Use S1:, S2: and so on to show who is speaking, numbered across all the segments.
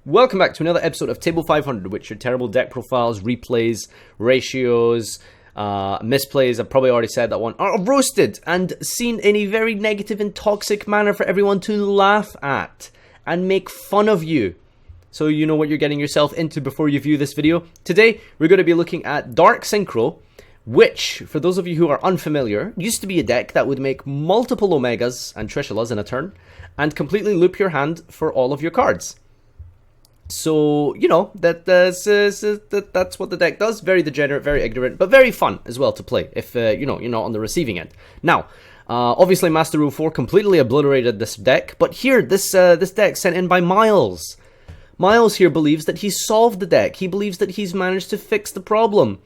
S1: Welcome back to another episode of Table 500, which your terrible deck profiles, replays, ratios, misplays, I've probably already said that one, are roasted and seen in a very negative and toxic manner for everyone to laugh at and make fun of you. So you know what you're getting yourself into before you view this video. Today, we're going to be looking at Dark Synchro, which, for those of you who are unfamiliar, used to be a deck that would make multiple Omegas and Trishalas in a turn, and completely loop your hand for all of your cards. So, you know, that's what the deck does. Very degenerate, very ignorant, but very fun as well to play if, you know, you're not on the receiving end. Now, obviously Master Rule 4 completely obliterated this deck, but here, this deck sent in by Miles. Miles here believes that he's solved the deck. He believes that he's managed to fix the problem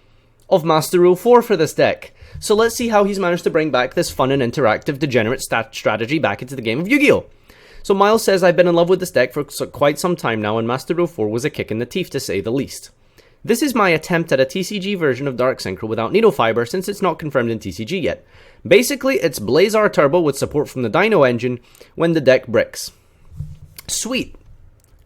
S1: of Master Rule 4 for this deck. So let's see how he's managed to bring back this fun and interactive degenerate strategy back into the game of Yu-Gi-Oh! So Miles says, I've been in love with this deck for quite some time now, and Master Rule 4 was a kick in the teeth to say the least. This is my attempt at a TCG version of Dark Synchro without Needle Fiber, since it's not confirmed in TCG yet. Basically, it's Blazar Turbo with support from the Dino engine when the deck bricks. Sweet.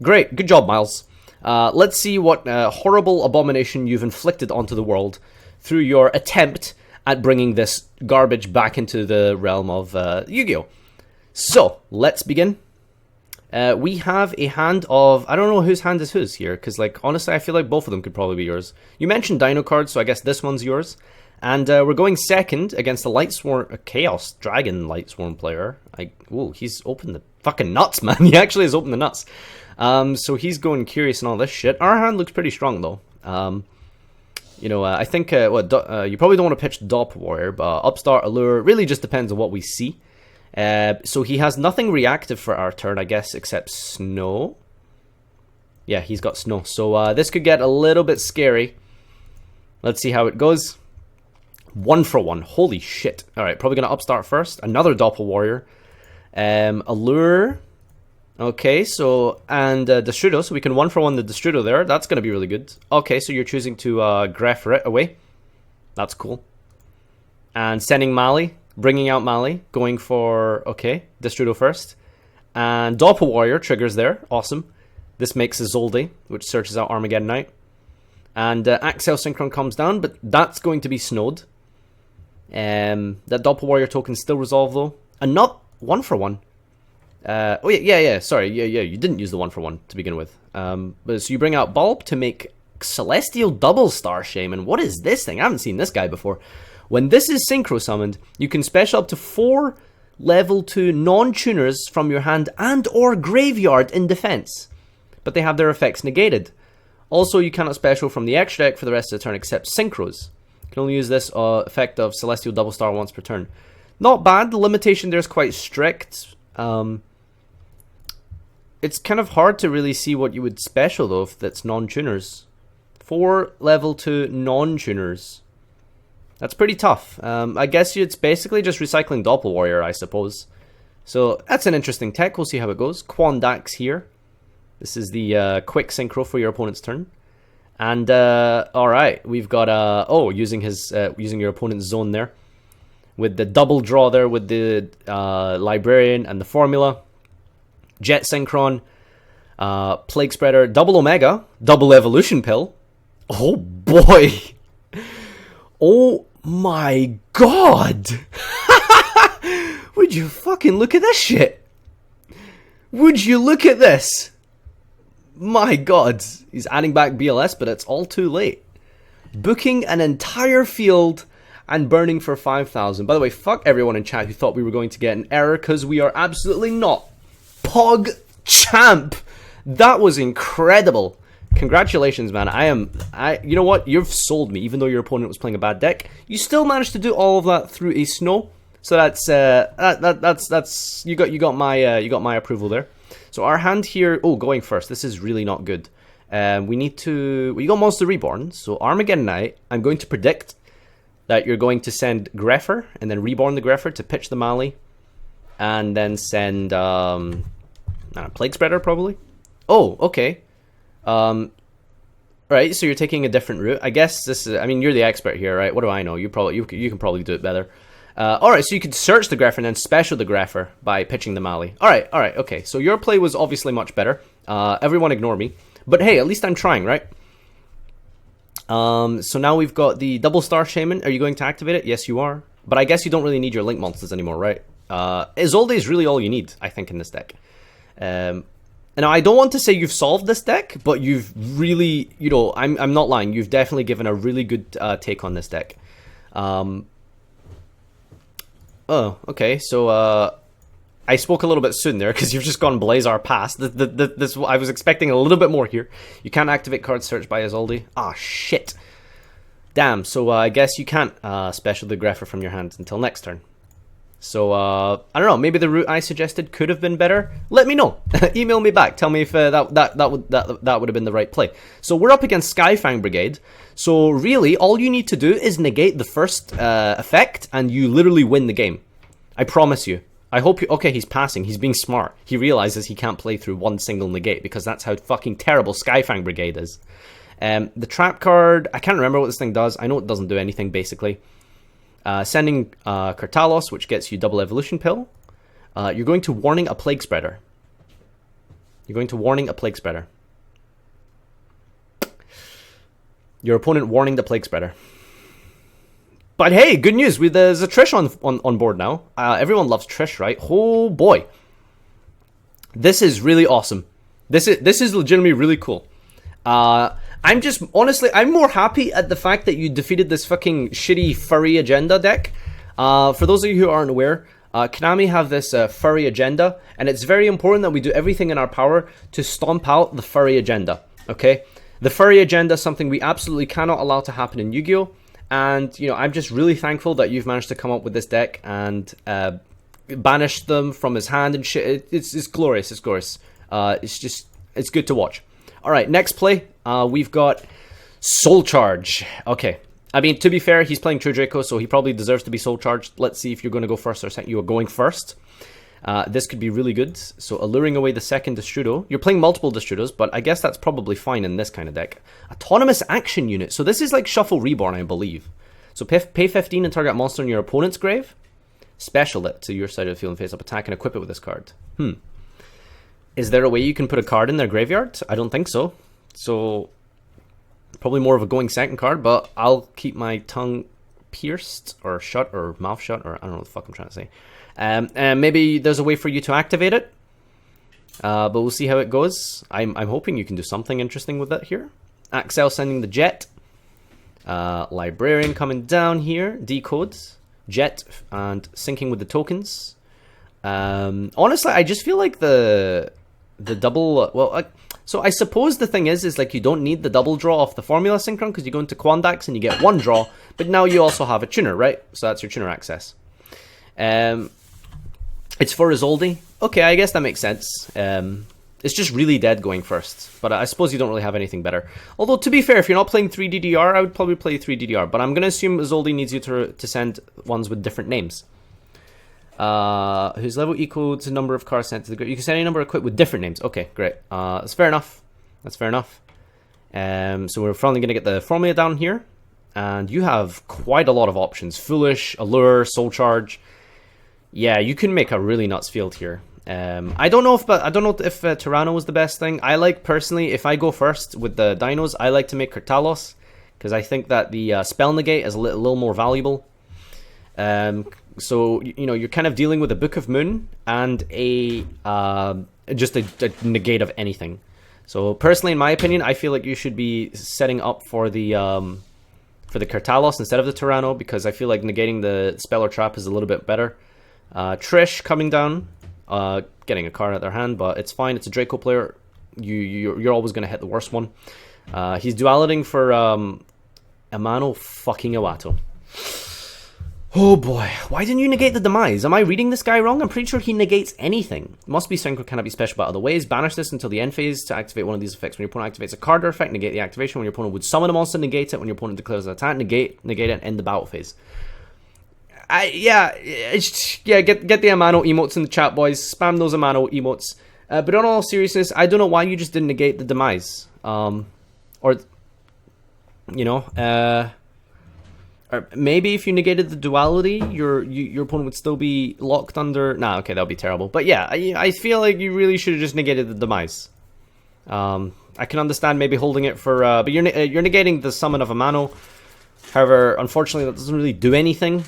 S1: Great. Good job, Miles. Let's see what horrible abomination you've inflicted onto the world through your attempt at bringing this garbage back into the realm of Yu-Gi-Oh! So, let's begin. We have a hand of... I don't know whose hand is whose here, because, like, honestly, I feel like both of them could probably be yours. You mentioned Dino cards, so I guess this one's yours. And we're going second against a Chaos Dragon Lightsworn player. Ooh, he's opened the fucking nuts, man. He actually has opened the nuts. So he's going curious and all this shit. Our hand looks pretty strong, though. You know, I think you probably don't want to pitch Doppel Warrior, but Upstart, Allure, really just depends on what we see. So he has nothing reactive for our turn, I guess, except Snow. Yeah, he's got Snow. So this could get a little bit scary. Let's see how it goes. 1 for 1. Holy shit. Alright, probably going to Upstart first. Another Doppel Warrior. Allure. Okay, so, and Destrudo, so we can 1 for 1 the Destrudo there. That's going to be really good. Okay, so you're choosing to Greph it away. That's cool. And sending Mali. Bringing out Mali, going for, okay, Destrudo first. And Doppel Warrior triggers there, awesome. This makes Isolde, which searches out Armageddon Knight. And Axel Synchron comes down, but that's going to be snowed. That Doppel Warrior token still resolve though. And not 1 for 1. Oh yeah, sorry, yeah, you didn't use the 1 for 1 to begin with. But so you bring out Bulb to make Celestial Double Star Shaman. What is this thing? I haven't seen this guy before. When this is Synchro summoned, you can special up to 4 level 2 non-tuners from your hand and or graveyard in defense, but they have their effects negated. Also, you cannot special from the extra deck for the rest of the turn except Synchros. You can only use this effect of Celestial Double Star once per turn. Not bad, the limitation there is quite strict. It's kind of hard to really see what you would special though if that's non-tuners. 4 level 2 non-tuners. That's pretty tough. I guess it's basically just recycling Doppel Warrior, I suppose. So that's an interesting tech. We'll see how it goes. Quandax here. This is the quick synchro for your opponent's turn. And all right, we've got using your opponent's zone there with the double draw there with the Librarian and the Formula. Jet Synchron, Plague Spreader, double Omega, double Evolution Pill. Oh boy. Oh my god! Would you fucking look at this shit? Would you look at this? My god. He's adding back BLS, but it's all too late. Booking an entire field and burning for 5,000. By the way, fuck everyone in chat who thought we were going to get an error, because we are absolutely not. Pog champ! That was incredible. Congratulations, man. You know what? You've sold me. Even though your opponent was playing a bad deck, you still managed to do all of that through a Snow. So that's you got my approval there. So our hand here, going first. This is really not good. We need to. You got Monster Reborn. So Armageddon Knight. I'm going to predict that you're going to send Greffer and then reborn the Greffer to pitch the Mali, and then send Plague Spreader probably. Oh, okay. Right, so you're taking a different route. I guess this is, I mean, you're the expert here, right? What do I know? You can probably do it better. Alright, so you could search the Greffer and then special the Greffer by pitching the Mali. Alright, okay. So your play was obviously much better. Everyone ignore me. But hey, at least I'm trying, right? So now we've got the double star shaman. Are you going to activate it? Yes, you are. But I guess you don't really need your link monsters anymore, right? Isolde is really all you need, I think, in this deck. Now, I don't want to say you've solved this deck, but you've really, you know, I'm not lying. You've definitely given a really good take on this deck. Oh, okay. So, I spoke a little bit soon there because you've just gone Blazar past. This I was expecting a little bit more here. You can't activate card search by Isolde. Ah, shit. Damn. So I guess you can't special the Grepher from your hand until next turn. So I don't know. Maybe the route I suggested could have been better. Let me know. Email me back. Tell me if that would have been the right play. So we're up against Skyfang Brigade. So really, all you need to do is negate the first effect, and you literally win the game. I promise you. I hope you... Okay, he's passing. He's being smart. He realizes he can't play through one single negate because that's how fucking terrible Skyfang Brigade is. The trap card... I can't remember what this thing does. I know it doesn't do anything, basically. Sending Kartalos, which gets you double evolution pill. You're going to warning a plague spreader. You're going to warning a plague spreader. Your opponent warning the plague spreader. But hey, good news. There's a Trish on board now. Everyone loves Trish, right? Oh boy. This is really awesome. This is legitimately really cool. I'm just, honestly, I'm more happy at the fact that you defeated this fucking shitty furry agenda deck. For those of you who aren't aware, Konami have this furry agenda, and it's very important that we do everything in our power to stomp out the furry agenda, okay? The furry agenda is something we absolutely cannot allow to happen in Yu-Gi-Oh! And, you know, I'm just really thankful that you've managed to come up with this deck and banish them from his hand and shit. It's glorious, it's glorious. It's good to watch. Alright, next play, we've got Soul Charge. Okay, I mean, to be fair, he's playing True Draco, so he probably deserves to be Soul Charged. Let's see if you're going to go first or second. You are going first. This could be really good. So, alluring away the second Destrudo. You're playing multiple Destrudos, but I guess that's probably fine in this kind of deck. Autonomous Action Unit. So, this is like Shuffle Reborn, I believe. So, pay 15 and target monster in your opponent's grave. Special it to your side of the field and face up attack and equip it with this card. Is there a way you can put a card in their graveyard? I don't think so. So, probably more of a going second card, but I'll keep my tongue pierced or shut or mouth shut, or I don't know what the fuck I'm trying to say. And maybe there's a way for you to activate it. But we'll see how it goes. I'm hoping you can do something interesting with that here. Axel sending the Jet. Librarian coming down here. Decode. Jet and syncing with the tokens. Honestly, I just feel like the double... so I suppose the thing is like you don't need the double draw off the Formula Synchron because you go into Quandax and you get one draw. But now you also have a tuner, right? So that's your tuner access. It's for Isolde. Okay, I guess that makes sense. It's just really dead going first. But I suppose you don't really have anything better. Although, to be fair, if you're not playing 3DDR, I would probably play 3DDR. But I'm going to assume Isolde needs you to send ones with different names. Whose level equal to number of cards sent to the grid. You can send any number equipped with different names. Okay, great. That's fair enough. That's fair enough. So we're finally going to get the formula down here. And you have quite a lot of options. Foolish, Allure, Soul Charge. Yeah, you can make a really nuts field here. I don't know if Tyranno was the best thing. I like, personally, if I go first with the dinos, I like to make Kartalos. Because I think that the spell negate is a little more valuable. So, you know, you're kind of dealing with a Book of Moon and just a negate of anything. So, personally, in my opinion, I feel like you should be setting up for the Kartalos instead of the Tyranno, because I feel like negating the spell or trap is a little bit better. Trish coming down, getting a card out of their hand, but it's fine. It's a Draco player. You're always going to hit the worst one. He's dualiting for Amano fucking Iwato. Oh boy, why didn't you negate the Demise? Am I reading this guy wrong? I'm pretty sure he negates anything. Must be Synchro, cannot be special by other ways. Banish this until the end phase to activate one of these effects. When your opponent activates a card or effect, negate the activation. When your opponent would summon a monster, negate it. When your opponent declares an attack, negate it and end the battle phase. Get the Amano emotes in the chat, boys. Spam those Amano emotes. But in all seriousness, I don't know why you just didn't negate the Demise. Or maybe if you negated the duality, your opponent would still be locked under... Nah, okay, that would be terrible. But yeah, I feel like you really should have just negated the Demise. I can understand maybe holding it for, but you're negating the summon of a Mano. However, unfortunately, that doesn't really do anything.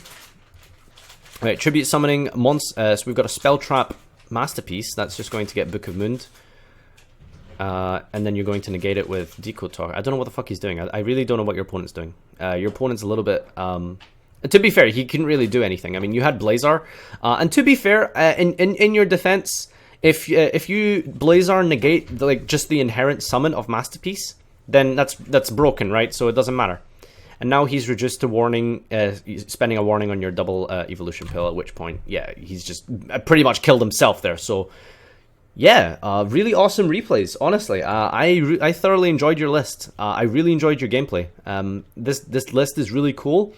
S1: Alright, tribute summoning so we've got a Spell Trap Masterpiece. That's just going to get Book of Moon. And then you're going to negate it with Decotar. I don't know what the fuck he's doing. I really don't know what your opponent's doing. Your opponent's a little bit... to be fair, he couldn't really do anything. I mean, you had Blazar. And to be fair, in your defense, if you Blazar negate just the inherent summon of Masterpiece, then that's broken, right? So it doesn't matter. And now he's reduced to warning, spending a warning on your double evolution pill, at which point, yeah, he's just pretty much killed himself there. So, yeah, really awesome replays, honestly. I thoroughly enjoyed your list. I really enjoyed your gameplay. This list is really cool.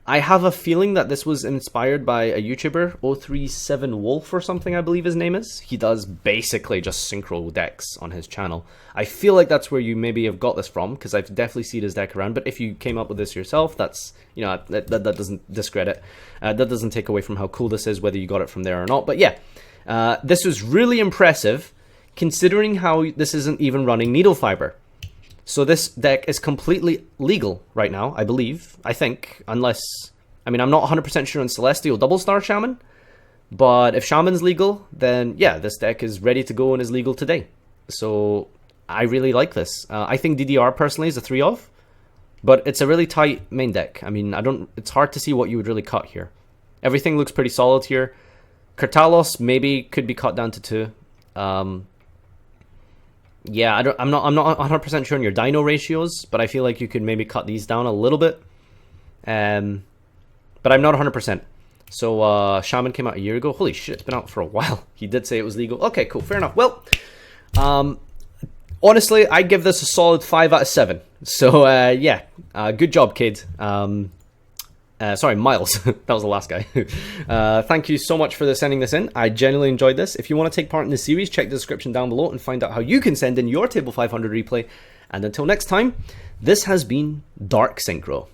S1: I have a feeling that this was inspired by a YouTuber, 037 Wolf or something, I believe his name is. He does basically just synchro decks on his channel. I feel like that's where you maybe have got this from, because I've definitely seen his deck around. But if you came up with this yourself, that's, you know, that doesn't discredit. That doesn't take away from how cool this is, whether you got it from there or not. But yeah, this was really impressive, considering how this isn't even running needle fiber. So this deck is completely legal right now, I believe. I think, unless... I mean, I'm not 100% sure on Celestial Double Star Shaman, but if Shaman's legal, then yeah, this deck is ready to go and is legal today. So I really like this. I think DDR personally is a 3 of, but it's a really tight main deck. I mean, it's hard to see what you would really cut here. Everything looks pretty solid here. Kartalos maybe could be cut down to 2. Yeah, I'm not 100% sure on your dino ratios, but I feel like you could maybe cut these down a little bit. But I'm not 100%. So Shaman came out a year ago. Holy shit, it's been out for a while. He did say it was legal. Okay, cool, fair enough. Well, honestly, I give this a solid 5 out of 7. So yeah, good job, kid. Sorry, Miles. That was the last guy. Thank you so much for sending this in. I genuinely enjoyed this. If you want to take part in this series, check the description down below and find out how you can send in your Table 500 replay. And until next time, this has been Dark Synchro.